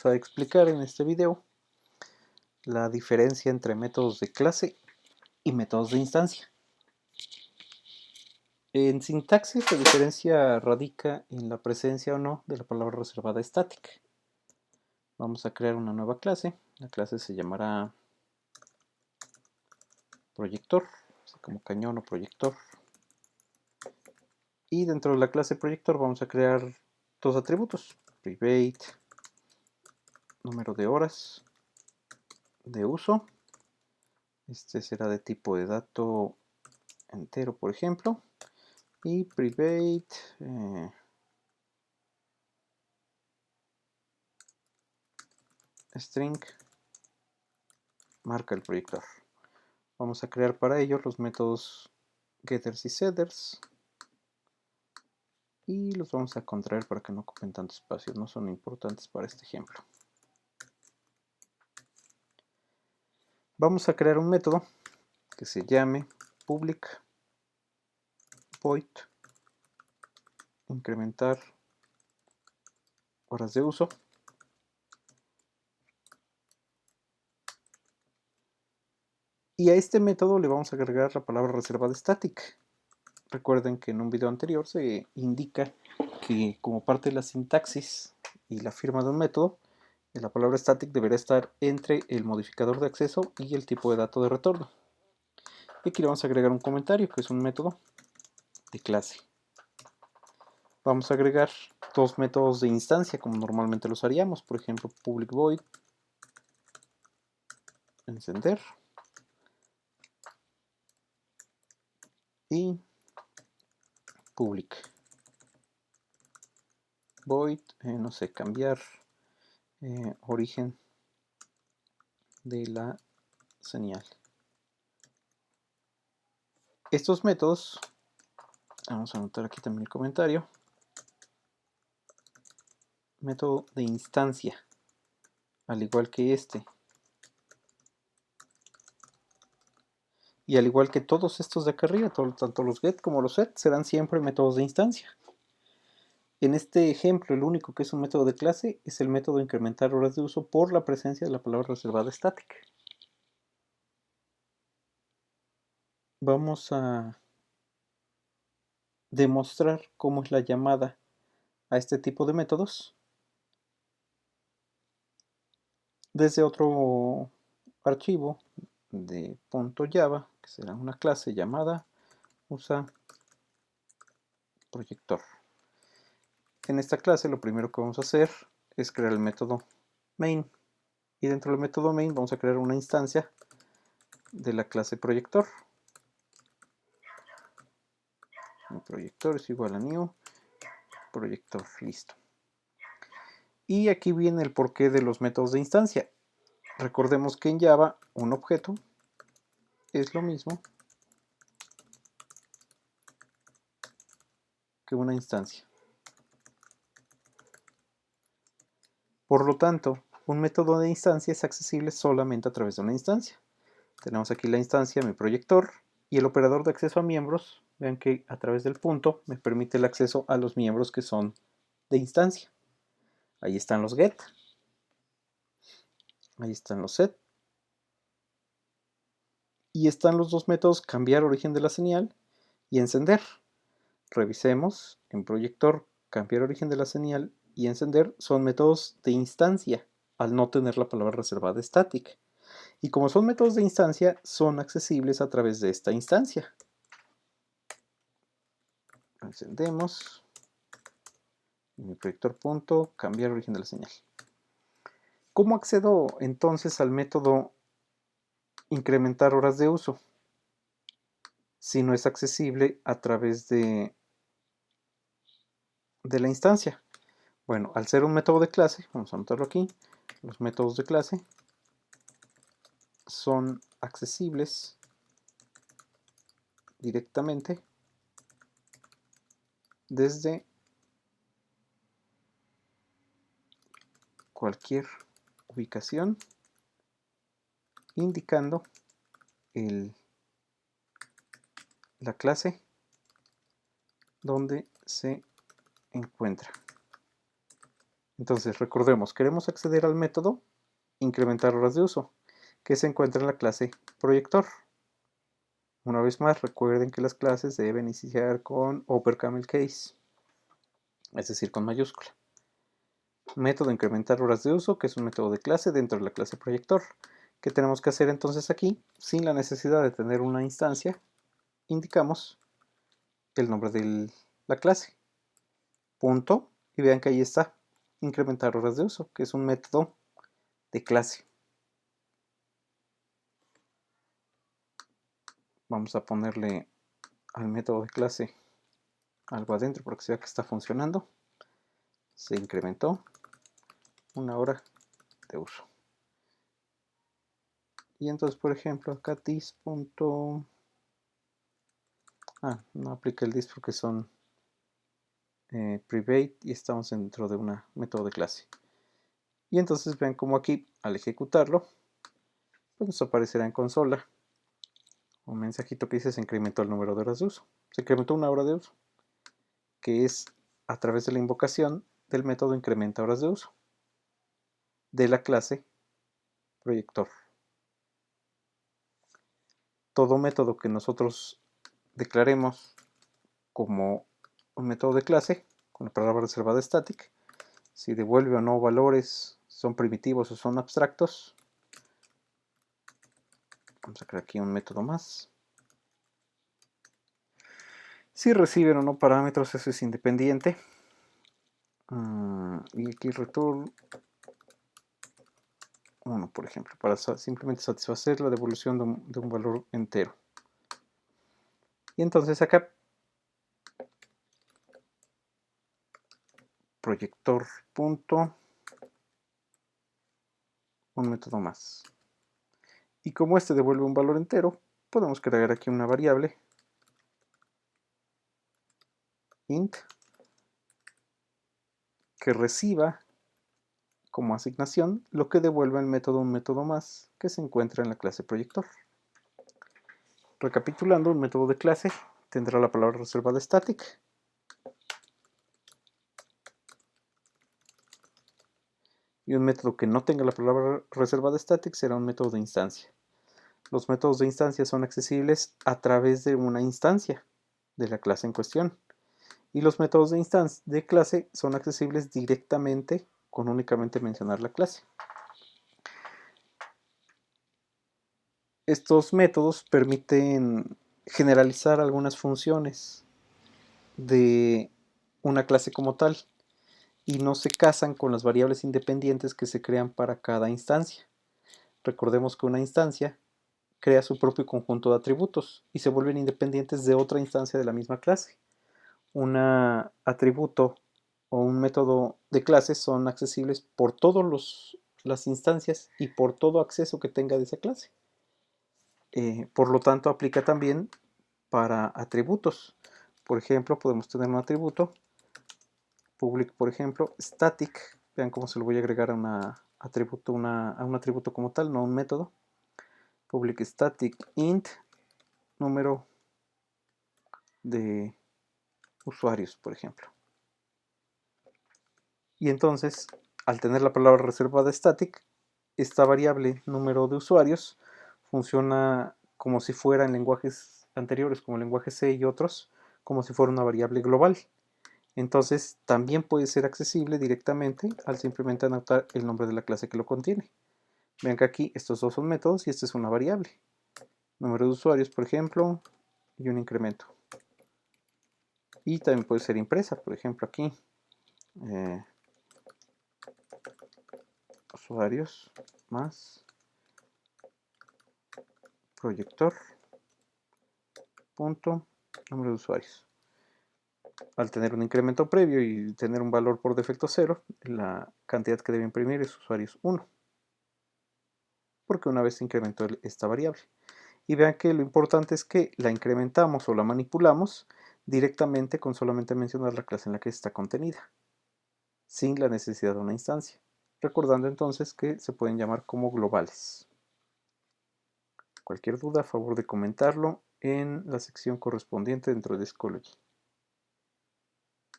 a explicar en este video la diferencia entre métodos de clase y métodos de instancia. En sintaxis la diferencia radica en la presencia o no de la palabra reservada static. Vamos a crear una nueva clase. La clase se llamará proyector, así como cañón o proyector. Y dentro de la clase proyector vamos a crear dos atributos: private, número de horas de uso. Este será de tipo de dato entero, por ejemplo. Y private string marca el proyector. Vamos a crear para ello los métodos getters y setters y los vamos a contraer para que no ocupen tanto espacio, no son importantes para este ejemplo. Vamos a crear un método que se llame public void incrementar horas de uso. Y a este método le vamos a agregar la palabra reservada static. Recuerden que en un video anterior se indica que como parte de la sintaxis y la firma de un método, la palabra static deberá estar entre el modificador de acceso y el tipo de dato de retorno. Y aquí le vamos a agregar un comentario, que es un método de clase. Vamos a agregar dos métodos de instancia, como normalmente los haríamos. Por ejemplo, public void encender y public void, no sé, cambiar origen de la señal. Estos métodos, vamos a anotar aquí también el comentario, método de instancia, al igual que este, y al igual que todos estos de acá arriba, tanto los get como los set serán siempre métodos de instancia. En este ejemplo, el único que es un método de clase es el método incrementar horas de uso por la presencia de la palabra reservada static. Vamos a demostrar cómo es la llamada a este tipo de métodos desde otro archivo de .java, que será una clase llamada usa proyector. En esta clase lo primero que vamos a hacer es crear el método main, y dentro del método main vamos a crear una instancia de la clase proyector. El proyector es igual a new proyector, listo. Y aquí viene el porqué de los métodos de instancia. Recordemos que en Java un objeto es lo mismo que una instancia. Por lo tanto, un método de instancia es accesible solamente a través de una instancia. Tenemos aquí la instancia, mi proyector, y el operador de acceso a miembros. Vean que a través del punto me permite el acceso a los miembros que son de instancia. Ahí están los get, ahí están los set, y están los dos métodos cambiar origen de la señal y encender. Revisemos, en proyector cambiar origen de la señal y encender son métodos de instancia, al no tener la palabra reservada static. Y como son métodos de instancia, son accesibles a través de esta instancia. Encendemos. Mi proyector punto, cambiar origen de la señal. ¿Cómo accedo entonces al método incrementar horas de uso si no es accesible a través de la instancia? Bueno, al ser un método de clase, vamos a anotarlo aquí, los métodos de clase son accesibles directamente desde cualquier ubicación, indicando la clase donde se encuentra. Entonces recordemos, queremos acceder al método incrementar horas de uso, que se encuentra en la clase proyector. Una vez más, recuerden que las clases deben iniciar con upperCamel-case, es decir, con mayúscula. Método incrementar horas de uso, que es un método de clase dentro de la clase proyector. ¿Qué tenemos que hacer entonces aquí? Sin la necesidad de tener una instancia, indicamos el nombre de la clase, punto, y vean que ahí está, incrementar horas de uso, que es un método de clase. Vamos a ponerle al método de clase algo adentro para que se vea que está funcionando. Se incrementó una hora de uso. Y entonces, por ejemplo, acá this. No aplica el this porque son private y estamos dentro de un método de clase. Y entonces vean como aquí, al ejecutarlo, pues nos aparecerá en consola un mensajito que dice se incrementó el número de horas de uso. Se incrementó una hora de uso, que es a través de la invocación del método incrementa horas de uso de la clase proyector. Todo método que nosotros declaremos como un método de clase con la palabra reservada static, si devuelve o no valores, son primitivos o son abstractos. Vamos a crear aquí un método más. Si reciben o no parámetros, eso es independiente. Y aquí return 1, por ejemplo, para simplemente satisfacer la devolución de un valor entero. Y entonces acá proyector punto un método más. Y como este devuelve un valor entero, podemos crear aquí una variable int que reciba como asignación lo que devuelve el método un método más que se encuentra en la clase proyector. Recapitulando, un método de clase tendrá la palabra reservada static, y un método que no tenga la palabra reservada static será un método de instancia. Los métodos de instancia son accesibles a través de una instancia de la clase en cuestión, y los métodos de clase son accesibles directamente con únicamente mencionar la clase. Estos métodos permiten generalizar algunas funciones de una clase como tal y no se casan con las variables independientes que se crean para cada instancia. Recordemos que una instancia crea su propio conjunto de atributos y se vuelven independientes de otra instancia de la misma clase. Un atributo o un método de clase son accesibles por todas las instancias y por todo acceso que tenga de esa clase. Por lo tanto, aplica también para atributos. Por ejemplo, podemos tener un atributo public, por ejemplo, static. Vean cómo se lo voy a agregar a un atributo como tal, no a un método. Public static int número de usuarios, por ejemplo. Y entonces, al tener la palabra reservada static, esta variable número de usuarios funciona como si fuera en lenguajes anteriores, como el lenguaje C y otros, como si fuera una variable global. Entonces, también puede ser accesible directamente al simplemente anotar el nombre de la clase que lo contiene. Vean que aquí estos dos son métodos y esta es una variable. Número de usuarios, por ejemplo, y un incremento. Y también puede ser impresa, por ejemplo, aquí. Usuarios más proyector punto número de usuarios. Al tener un incremento previo y tener un valor por defecto 0, la cantidad que debe imprimir es usuarios 1, porque una vez se incrementó esta variable. Y vean que lo importante es que la incrementamos o la manipulamos directamente con solamente mencionar la clase en la que está contenida, sin la necesidad de una instancia. Recordando entonces que se pueden llamar como globales. Cualquier duda, a favor de comentarlo en la sección correspondiente dentro de Schoology.